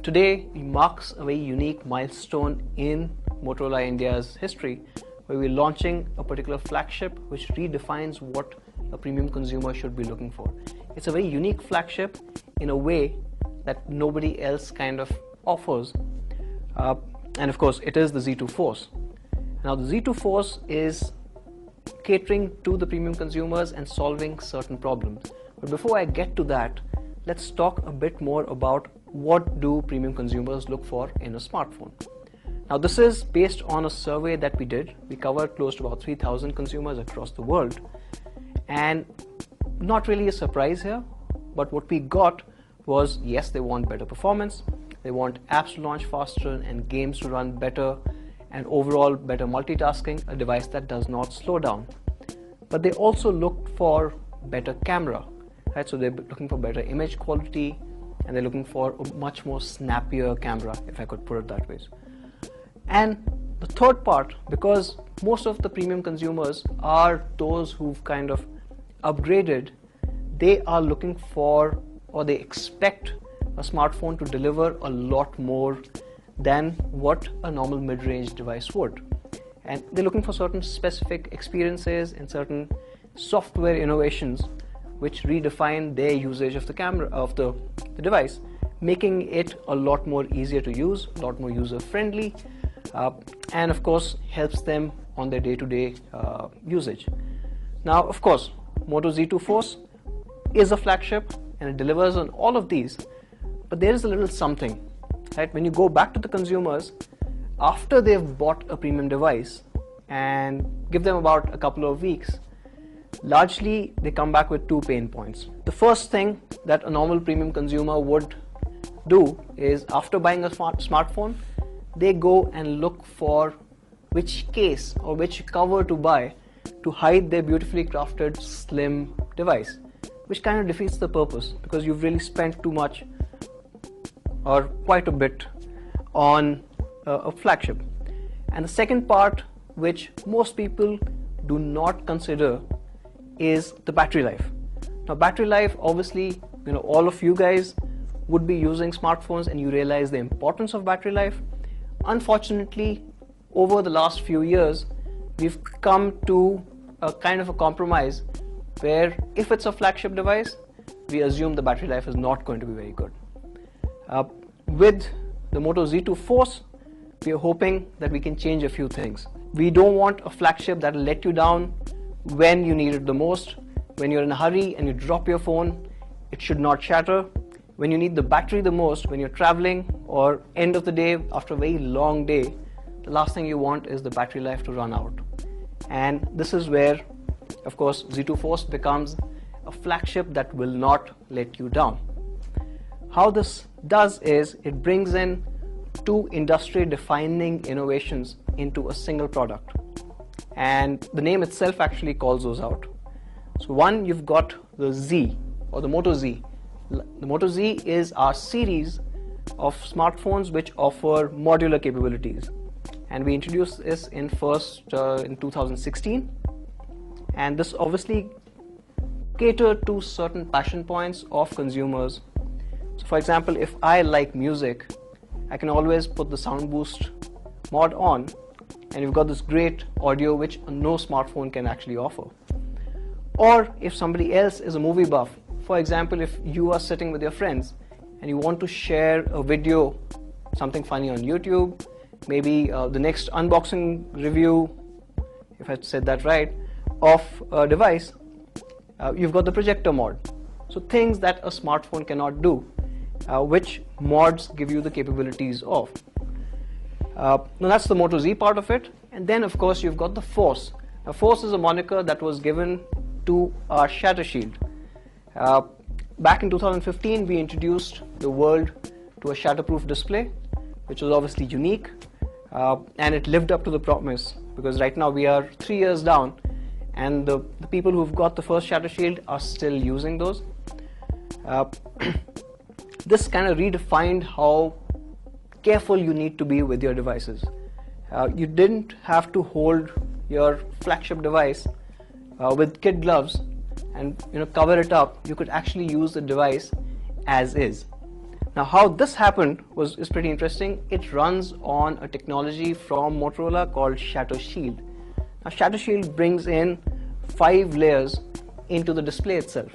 Today marks a very unique milestone in Motorola India's history, where we're launching a particular flagship which redefines what a premium consumer should be looking for. It's a very unique flagship in a way that nobody else kind of offers, and of course it is the Z2 Force. Now the Z2 Force is catering to the premium consumers and solving certain problems. But before I get to that, let's talk a bit more about what do premium consumers look for in a smartphone. Now this is based on a survey that we did. We covered close to about 3,000 consumers across the world, and not really a surprise here, but what we got was, yes, they want better performance, they want apps to launch faster and games to run better, and overall better multitasking, a device that does not slow down. But they also looked for better camera, right? So they're looking for better image quality, and they're looking for a much more snappier camera, if I could put it that way. And the third part, because most of the premium consumers are those who've kind of upgraded, they are looking for, or they expect a smartphone to deliver a lot more than what a normal mid-range device would. And they're looking for certain specific experiences and certain software innovations which redefine their usage of the camera, of the device, making it a lot more easier to use, a lot more user-friendly, and of course helps them on their day-to-day usage. Now of course Moto Z2 Force is a flagship and it delivers on all of these, but there is a little something, right? When you go back to the consumers after they've bought a premium device and give them about a couple of weeks, largely they come back with two pain points. The first thing that a normal premium consumer would do is, after buying a smartphone, they go and look for which case or which cover to buy to hide their beautifully crafted slim device, which kind of defeats the purpose, because you've really spent too much or quite a bit on a flagship. And the second part, which most people do not consider, is the battery life. Now battery life, obviously, all of you guys would be using smartphones and you realize the importance of battery life. Unfortunately, over the last few years, we've come to a kind of a compromise where if it's a flagship device, we assume the battery life is not going to be very good. With the Moto Z2 Force, we are hoping that we can change a few things. We don't want a flagship that will let you down when you need it the most. When you're in a hurry and you drop your phone, it should not shatter. When you need the battery the most, when you're traveling or end of the day after a very long day, the last thing you want is the battery life to run out. And this is where, of course, Z2 Force becomes a flagship that will not let you down. How this does is it brings in two industry-defining innovations into a single product, and the name itself actually calls those out. So one, you've got the Z, or the Moto Z. The Moto Z is our series of smartphones which offer modular capabilities, and we introduced this in 2016, and this obviously catered to certain passion points of consumers. So for example, if I like music, I can always put the sound boost mod on, and you've got this great audio which no smartphone can actually offer. Or if somebody else is a movie buff, for example, if you are sitting with your friends and you want to share a video, something funny on YouTube, maybe the next unboxing review, if I said that right, of a device, you've got the projector mod. So things that a smartphone cannot do, which mods give you the capabilities of. Now that's the Moto Z part of it. And then of course you've got the Force. Now Force is a moniker that was given to our ShatterShield. Back in 2015 we introduced the world to a shatterproof display, which was obviously unique, and it lived up to the promise, because right now we are 3 years down and the people who've got the first ShatterShield are still using those. This kind of redefined how careful you need to be with your devices. You didn't have to hold your flagship device with kid gloves and cover it up. You could actually use the device as is. Now how this happened is pretty interesting. It runs on a technology from Motorola called ShatterShield. Now ShatterShield brings in 5 layers into the display itself,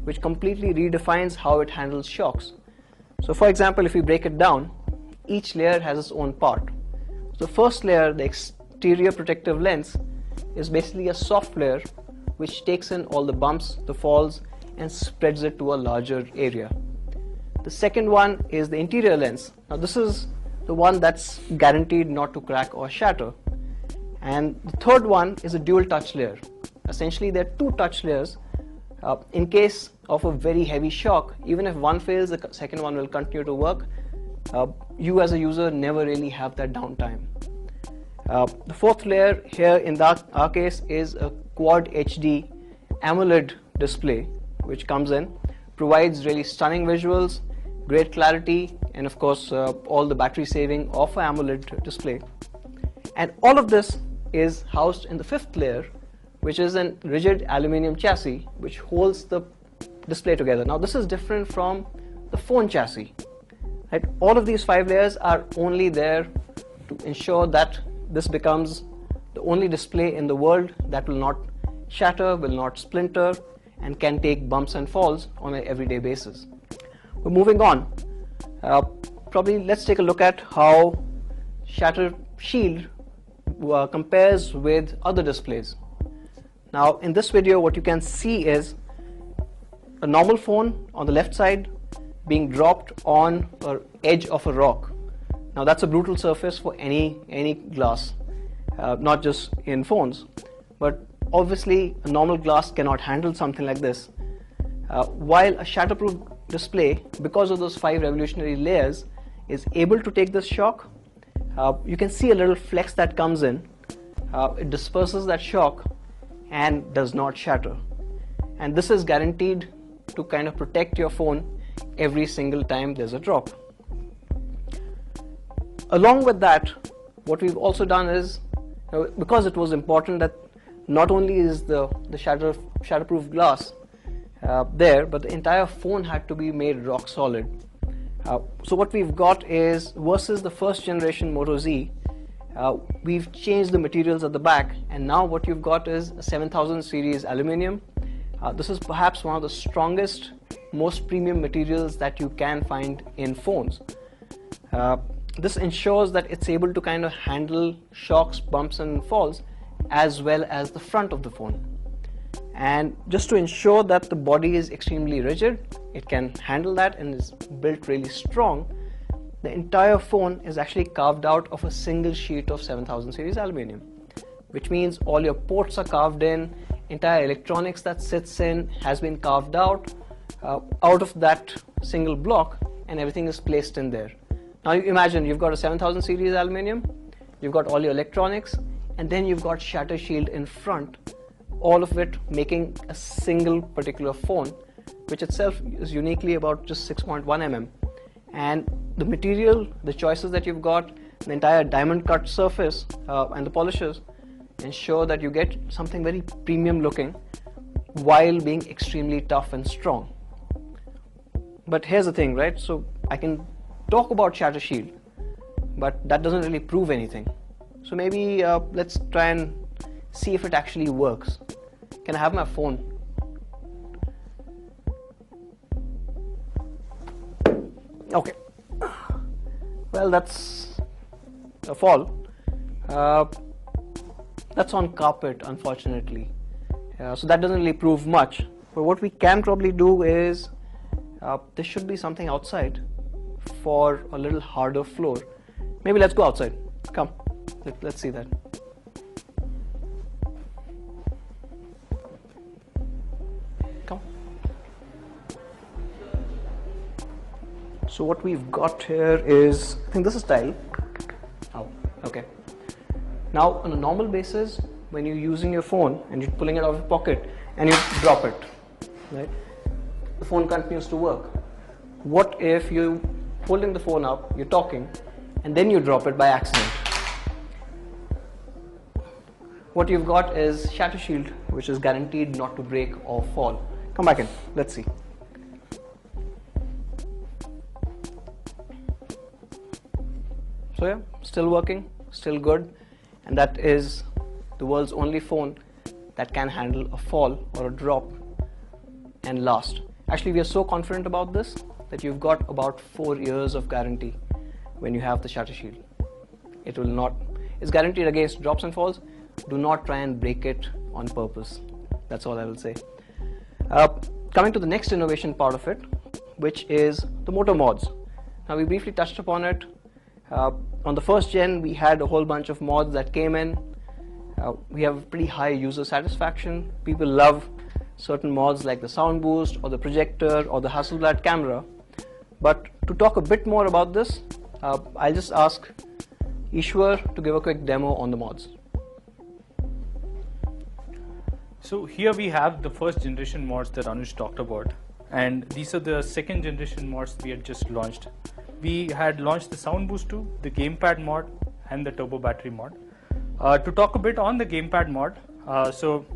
which completely redefines how it handles shocks. So for example, if we break it down, each layer has its own part. So the first layer, the exterior protective lens, is basically a soft layer which takes in all the bumps, the falls, and spreads it to a larger area. The second one is the interior lens. Now this is the one that's guaranteed not to crack or shatter. And the third one is a dual touch layer. Essentially there are 2 touch layers. In case of a very heavy shock, even if one fails, the second one will continue to work. You as a user never really have that downtime. The fourth layer here in our case is a Quad HD AMOLED display, which comes in, provides really stunning visuals, great clarity, and of course all the battery saving of an AMOLED display. And all of this is housed in the 5th layer, which is a rigid aluminum chassis which holds the display together. Now this is different from the phone chassis. Right? All of these 5 layers are only there to ensure that this becomes the only display in the world that will not shatter, will not splinter, and can take bumps and falls on an everyday basis. But moving on, probably let's take a look at how ShatterShield compares with other displays. Now in this video, what you can see is a normal phone on the left side being dropped on an edge of a rock. Now that's a brutal surface for any glass, not just in phones, but obviously a normal glass cannot handle something like this. While a shatterproof display, because of those 5 revolutionary layers, is able to take this shock, you can see a little flex that comes in. It disperses that shock and does not shatter. And this is guaranteed to kind of protect your phone every single time there's a drop. Along with that, what we've also done is, because it was important that not only is the shatterproof glass there, but the entire phone had to be made rock solid. So what we've got is, versus the first generation Moto Z, we've changed the materials at the back, and now what you've got is a 7000 series aluminum. This is perhaps one of the strongest, most premium materials that you can find in phones. This ensures that it's able to kind of handle shocks, bumps and falls, as well as the front of the phone. And just to ensure that the body is extremely rigid, it can handle that and is built really strong, the entire phone is actually carved out of a single sheet of 7000 series aluminum, which means all your ports are carved in, entire electronics that sits in has been carved out of that single block, and everything is placed in there. Now you imagine you've got a 7000 series aluminum, you've got all your electronics, and then you've got ShatterShield in front, all of it making a single particular phone, which itself is uniquely about just 6.1 mm. And the material, the choices that you've got, the entire diamond cut surface and the polishes ensure that you get something very premium looking while being extremely tough and strong. But here's the thing, right? So I can talk about ShatterShield, but that doesn't really prove anything. So maybe let's try and see if it actually works. Can I have my phone? Okay. Well, that's a fall. That's on carpet, unfortunately. So that doesn't really prove much. But what we can probably do is, there should be something outside for a little harder floor. Maybe let's go outside. Come, let's see that. Come. So what we've got here is, I think this is tile. Oh, okay. Now on a normal basis, when you're using your phone and you're pulling it out of your pocket and you drop it, right? The phone continues to work. What if you're holding the phone up, you're talking, and then you drop it by accident? What you've got is ShatterShield, which is guaranteed not to break or fall. Come back in, let's see. So yeah, still working, still good, and that is the world's only phone that can handle a fall or a drop and last. Actually, we are so confident about this that you've got about 4 years of guarantee when you have the ShatterShield. It will not, it's guaranteed against drops and falls. Do not try and break it on purpose. That's all I will say. Coming to the next innovation part of it, which is the Moto mods. Now, we briefly touched upon it. On the first gen, we had a whole bunch of mods that came in. We have pretty high user satisfaction. People love certain mods like the sound boost or the projector or the Hasselblad camera. But to talk a bit more about this, I'll just ask Ishwar to give a quick demo on the mods. So here we have the first generation mods that Anuj talked about, and these are the second generation mods we had just launched. We had launched the sound boost 2, the gamepad mod, and the turbo battery mod. To talk a bit on the gamepad mod, so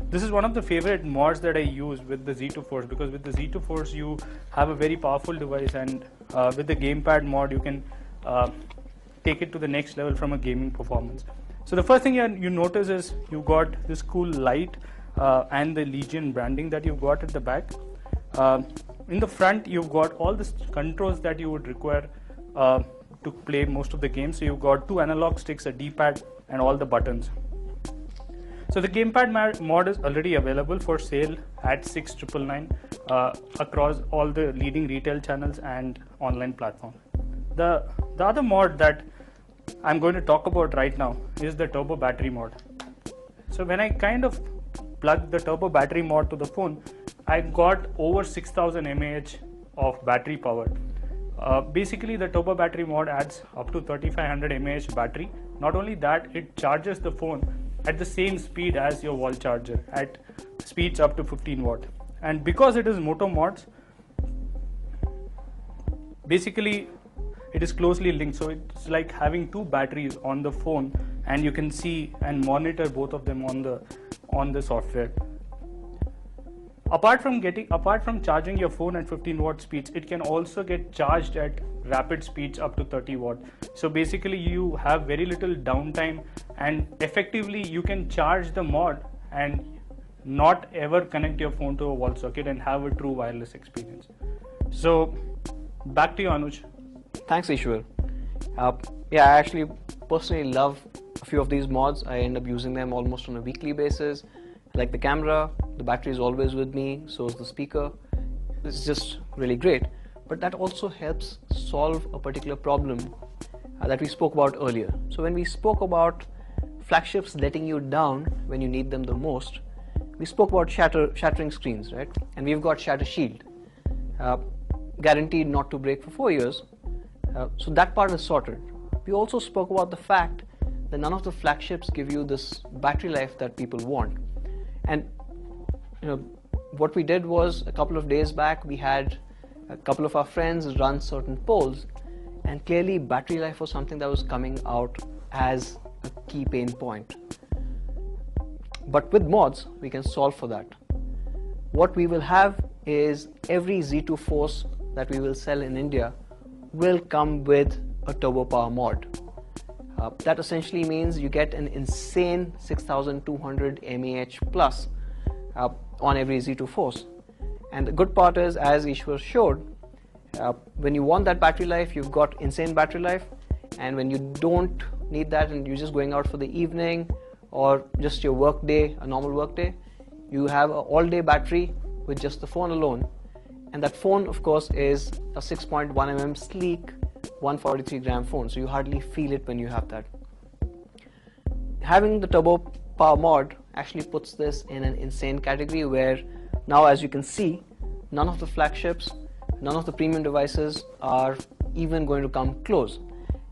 this is one of the favorite mods that I use with the Z2 Force, because with the Z2 Force you have a very powerful device, and with the gamepad mod you can take it to the next level from a gaming performance. So the first thing you notice is you got this cool light and the Legion branding that you've got at the back. In the front you've got all the controls that you would require to play most of the games. So you've got 2 analog sticks, a D-pad, and all the buttons. So the gamepad mod is already available for sale at 6,999 across all the leading retail channels and online platforms. The other mod that I'm going to talk about right now is the turbo battery mod. So when I kind of plug the turbo battery mod to the phone, I got over 6,000 mAh of battery power. Basically, the turbo battery mod adds up to 3,500 mAh battery. Not only that, it charges the phone at the same speed as your wall charger, at speeds up to 15 watt. And because it is Moto mods, basically it is closely linked, so it's like having 2 batteries on the phone, and you can see and monitor both of them on the software. Apart from charging your phone at 15 watt speeds, it can also get charged at rapid speeds up to 30 watt. So basically you have very little downtime, and effectively you can charge the mod and not ever connect your phone to a wall socket and have a true wireless experience. So back to you, Anuj. Thanks, Ishwar. Yeah, I actually personally love a few of these mods. I end up using them almost on a weekly basis. Like the camera, the battery is always with me, so is the speaker. It's just really great. But that also helps solve a particular problem that we spoke about earlier. So when we spoke about flagships letting you down when you need them the most, we spoke about shattering screens, right? And we've got ShatterShield, guaranteed not to break for 4 years. So that part is sorted. We also spoke about the fact that none of the flagships give you this battery life that people want. And what we did was, a couple of days back we had a couple of our friends run certain polls, and clearly battery life was something that was coming out as a key pain point. But with mods we can solve for that. What we will have is every Z2 Force that we will sell in India will come with a TurboPower mod. That essentially means you get an insane 6,200 mAh plus on every Z2 Force. And the good part is, as Ishwar showed, when you want that battery life, you've got insane battery life, and when you don't need that and you're just going out for the evening or just your work day, a normal work day, you have an all-day battery with just the phone alone. And that phone, of course, is a 6.1 mm sleek 143 gram phone, so you hardly feel it when you have that. Having the TurboPower mod actually puts this in an insane category, where now, as you can see, none of the flagships, none of the premium devices are even going to come close.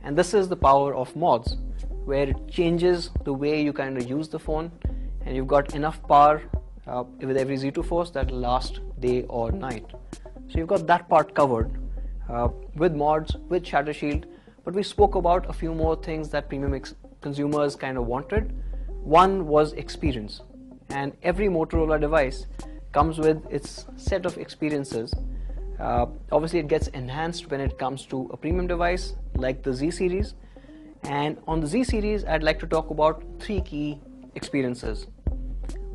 And this is the power of mods, where it changes the way you kind of use the phone, and you've got enough power with every Z2 Force that will last day or night. So you've got that part covered with mods, with ShatterShield. But we spoke about a few more things that premium consumers kind of wanted. One was experience, and every Motorola device comes with its set of experiences. Obviously it gets enhanced when it comes to a premium device like the Z series, And on the Z series, I'd like to talk about 3 key experiences.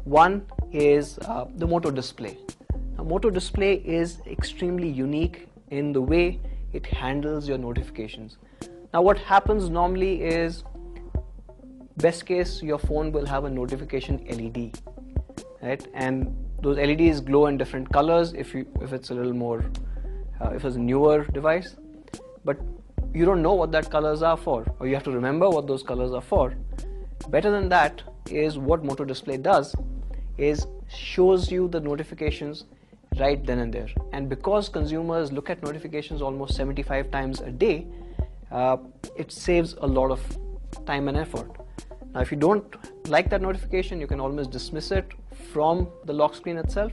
One is the Moto display. Now, Moto display is extremely unique in the way it handles your notifications. Now, what happens normally is, best case, your phone will have a notification LED, right? And those LEDs glow in different colors if it's a little more, if it's a newer device, but you don't know what that colors are for, or you have to remember what those colors are for. Better than that is what Moto display does is shows you the notifications right then and there. And because consumers look at notifications almost 75 times a day, it saves a lot of time and effort. Now, if you don't like that notification, you can almost dismiss it from the lock screen itself,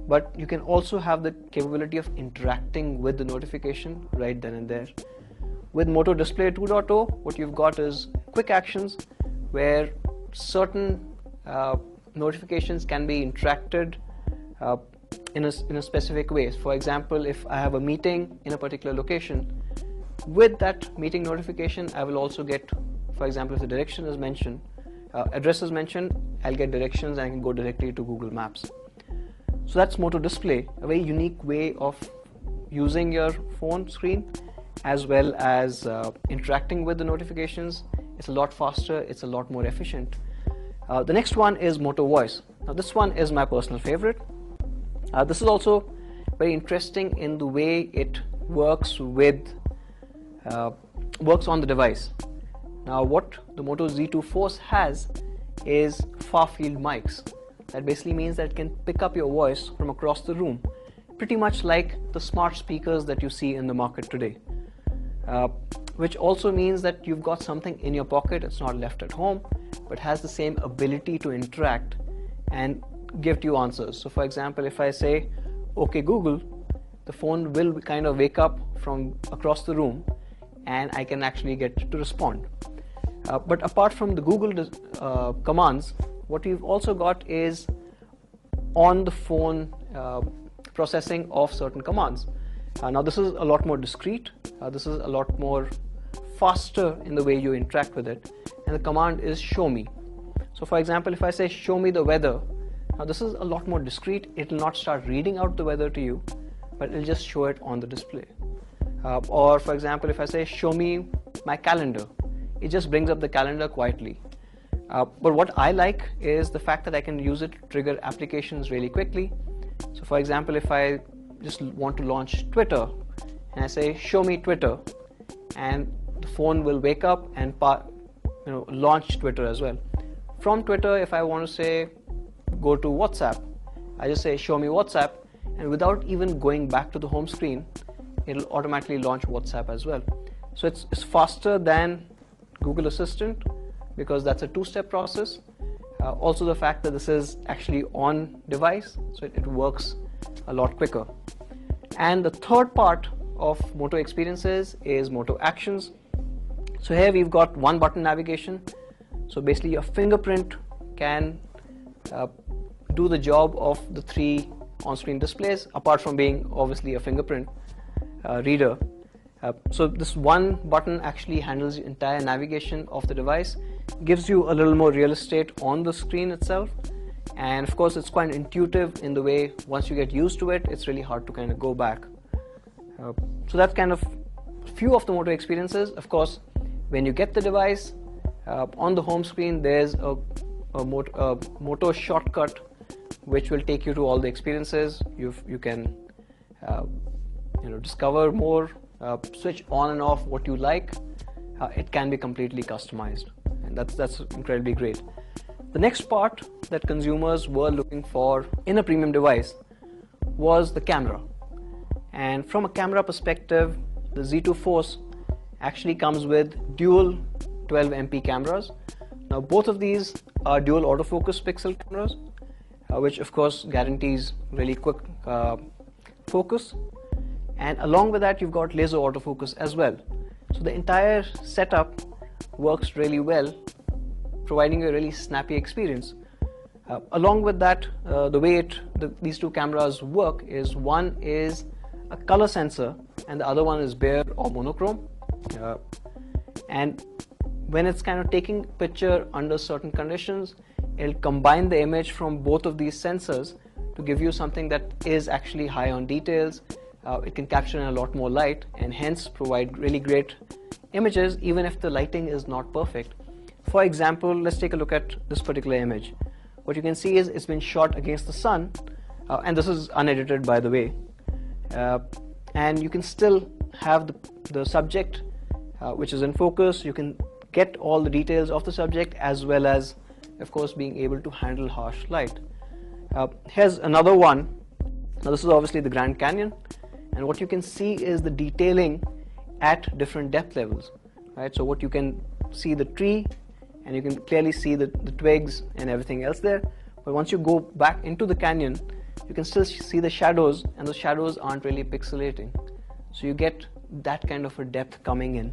but you can also have the capability of interacting with the notification right then and there. With Moto Display 2.0, what you've got is quick actions where certain notifications can be interacted in a specific way. For example, if I have a meeting in a particular location, with that meeting notification, I will also get, for example, if the direction is mentioned, address is mentioned, I'll get directions and I can go directly to Google Maps. So that's Moto Display, a very unique way of using your phone screen as well as interacting with the notifications. It's a lot faster, it's a lot more efficient. The next one is Moto Voice. Now, this one is my personal favorite. This is also very interesting in the way it works on the device. Now, what the Moto Z2 Force has is far field mics. That basically means that it can pick up your voice from across the room, pretty much like the smart speakers that you see in the market today. Which also means that you've got something in your pocket, it's not left at home, but has the same ability to interact and give you answers. So for example, if I say, "Okay Google," the phone will kind of wake up from across the room and I can actually get to respond. But apart from the Google commands, what we've also got is on the phone processing of certain commands. Now this is a lot more discreet, this is a lot more faster in the way you interact with it, and the command is "show me." So for example, if I say "show me the weather," now this is a lot more discreet. It will not start reading out the weather to you, but it will just show it on the display. Or for example, if I say "show me my calendar," it just brings up the calendar quietly. But what I like is the fact that I can use it to trigger applications really quickly. So for example, if I just want to launch Twitter and I say "show me Twitter," and the phone will wake up and launch Twitter as well. From Twitter, if I want to say go to WhatsApp, I just say "show me WhatsApp," and without even going back to the home screen, it'll automatically launch WhatsApp as well. So it's faster than Google Assistant because that's a two-step process. Also the fact that this is actually on device, so it works a lot quicker. And the third part of Moto experiences is Moto Actions. So here we've got one button navigation. So basically your fingerprint can do the job of the 3 on-screen displays, apart from being obviously a fingerprint reader. So this one button actually handles the entire navigation of the device, gives you a little more real estate on the screen itself, and of course it's quite intuitive in the way once you get used to it, it's really hard to kind of go back. So that's kind of few of the Moto experiences. Of course, when you get the device on the home screen, there's a Moto shortcut which will take you to all the experiences. You can discover more, switch on and off what you like. It can be completely customized, and that's incredibly great. The next part that consumers were looking for in a premium device was the camera. And from a camera perspective, the Z2 Force actually comes with dual 12MP cameras. Now both of these are dual autofocus pixel cameras, which of course guarantees really quick focus. And along with that, you've got laser autofocus as well. So the entire setup works really well, providing a really snappy experience. Along with that, the way these two cameras work is one is a color sensor and the other one is bare or monochrome. And when it's kind of taking picture under certain conditions, it'll combine the image from both of these sensors to give you something that is actually high on details. It can capture in a lot more light and hence provide really great images even if the lighting is not perfect. For example, let's take a look at this particular image. What you can see is it's been shot against the sun, and this is unedited, by the way, and you can still have the subject which is in focus. You can get all the details of the subject as well as, of course, being able to handle harsh light. Here's another one. Now this is obviously the Grand Canyon, and what you can see is the detailing at different depth levels, right? So what you can see the tree, and you can clearly see the twigs and everything else there, but once you go back into the canyon, you can still see the shadows, and the shadows aren't really pixelating, so you get that kind of a depth coming in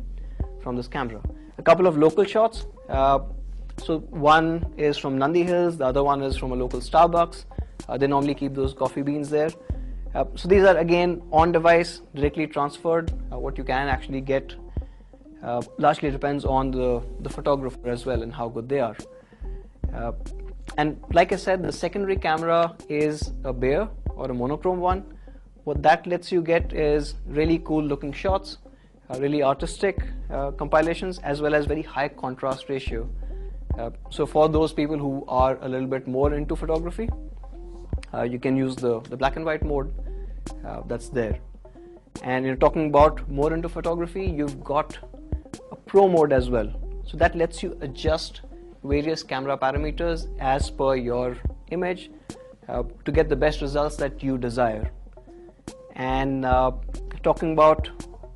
from this camera. A couple of local shots. So one is from Nandi Hills, the other one is from a local Starbucks. They normally keep those coffee beans there. So these are again on device, directly transferred. What you can actually get largely depends on the photographer as well and how good they are. And like I said, the secondary camera is a bare or a monochrome one. What that lets you get is really cool looking shots, really artistic compilations, as well as very high contrast ratio. So for those people who are a little bit more into photography, you can use the black and white mode that's there. And you're talking about more into photography, you've got a pro mode as well. So that lets you adjust various camera parameters as per your image to get the best results that you desire. And talking about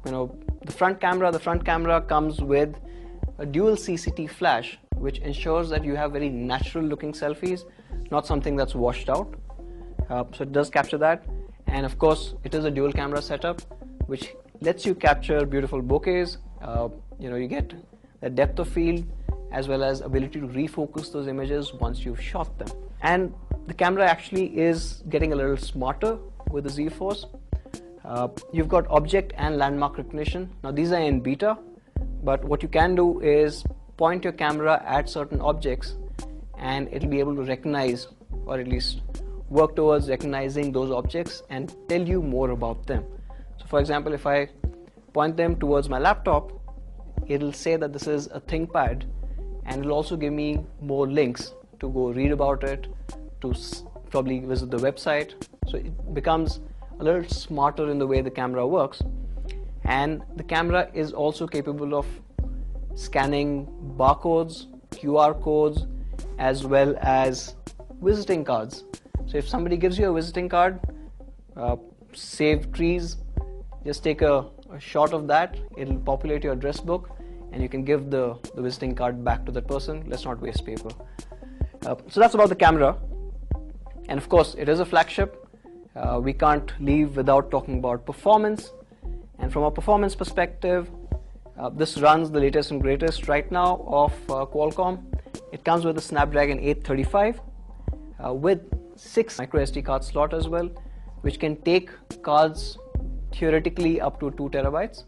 the front camera comes with a dual CCT flash, which ensures that you have very natural looking selfies, not something that's washed out. So it does capture that, and of course it is a dual camera setup which lets you capture beautiful bokehs. You get the depth of field as well as ability to refocus those images once you've shot them. And the camera actually is getting a little smarter with the Z Force. You've got object and landmark recognition. Now these are in beta, but what you can do is point your camera at certain objects and it'll be able to recognize, or at least work towards recognizing those objects and tell you more about them. So for example, if I point them towards my laptop, it'll say that this is a ThinkPad, and it'll also give me more links to go read about it, to probably visit the website. So it becomes a little smarter in the way the camera works. And the camera is also capable of scanning barcodes, QR codes, as well as visiting cards. So if somebody gives you a visiting card, save trees, just take a shot of that, it'll populate your address book, and you can give the visiting card back to that person. Let's not waste paper. So that's about the camera. And of course, it is a flagship. We can't leave without talking about performance. And from a performance perspective, this runs the latest and greatest right now of Qualcomm. It comes with a Snapdragon 835 with 6 microSD card slot as well, which can take cards theoretically up to 2 terabytes.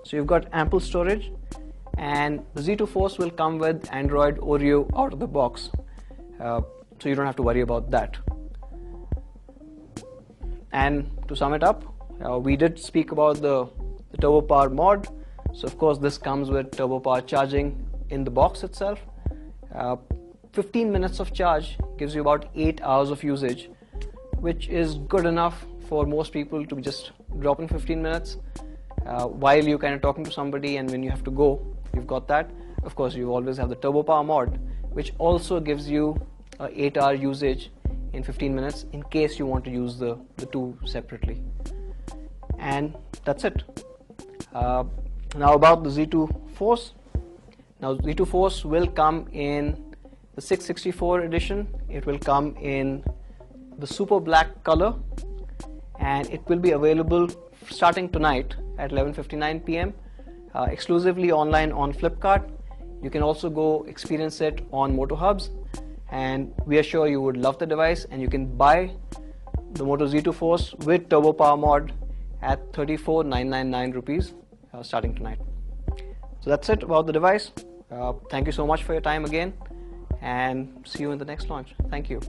So you've got ample storage, and the Z2 Force will come with Android Oreo out of the box, so you don't have to worry about that. And to sum it up, we did speak about the TurboPower Mod. So of course this comes with TurboPower charging in the box itself. 15 minutes of charge gives you about 8 hours of usage, which is good enough for most people to just drop in 15 minutes while you're kind of talking to somebody, and when you have to go, you've got that. Of course, you always have the TurboPower Mod, which also gives you 8-hour usage in 15 minutes in case you want to use the two separately. And that's it. Now about the Z2 Force. Now Z2 Force will come in the 664 edition. It will come in the super black color, and it will be available starting tonight at 11:59 p.m. Exclusively online on Flipkart. You can also go experience it on Moto Hubs, and we are sure you would love the device. And you can buy the Moto Z2 Force with TurboPower Mod at 34,999 rupees starting tonight. So that's it about the device. Thank you so much for your time again, and see you in the next launch. Thank you.